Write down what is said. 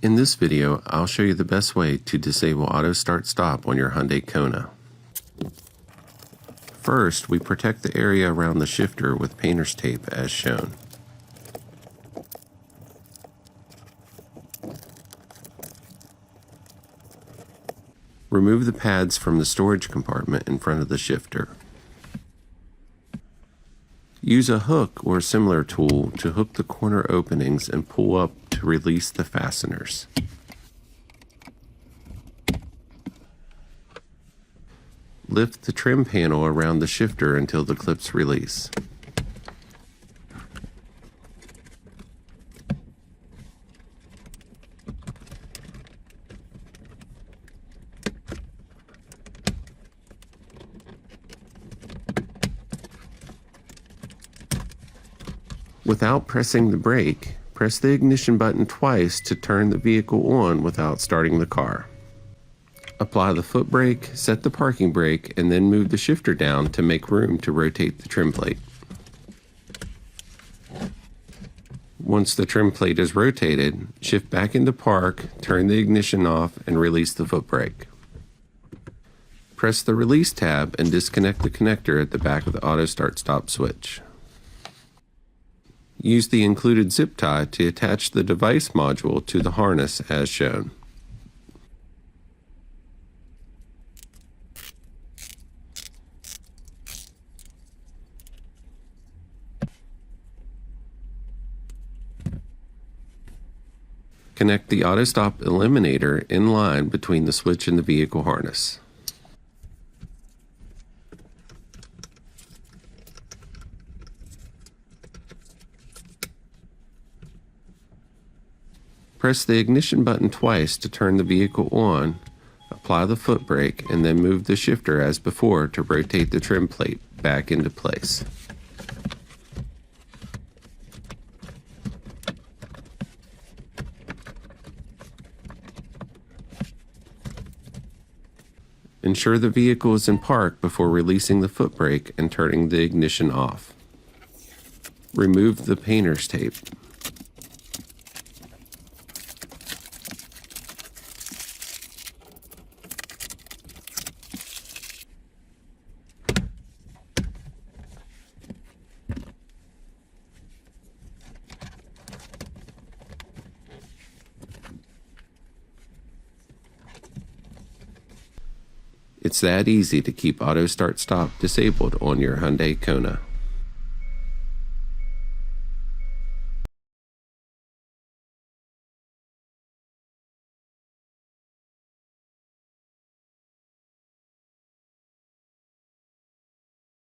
In this video, I'll show you the best way to disable Auto Start Stop on your Hyundai Kona. First, we protect the area around the shifter with painter's tape as shown. Remove the pads from the storage compartment in front of the shifter. Use a hook or similar tool to hook the corner openings and pull up to release the fasteners. Lift the trim panel around the shifter until the clips release. Without pressing the brake, press the ignition button twice to turn the vehicle on without starting the car. Apply the foot brake, set the parking brake, and then move the shifter down to make room to rotate the trim plate. Once the trim plate is rotated, shift back into park, turn the ignition off, and release the foot brake. Press the release tab and disconnect the connector at the back of the Auto Start Stop switch. Use the included zip tie to attach the device module to the harness as shown. Connect the Autostop Eliminator in line between the switch and the vehicle harness. Press the ignition button twice to turn the vehicle on, apply the foot brake, and then move the shifter as before to rotate the trim plate back into place. Ensure the vehicle is in park before releasing the foot brake and turning the ignition off. Remove the painter's tape. It's that easy to keep Auto Start Stop disabled on your Hyundai Kona.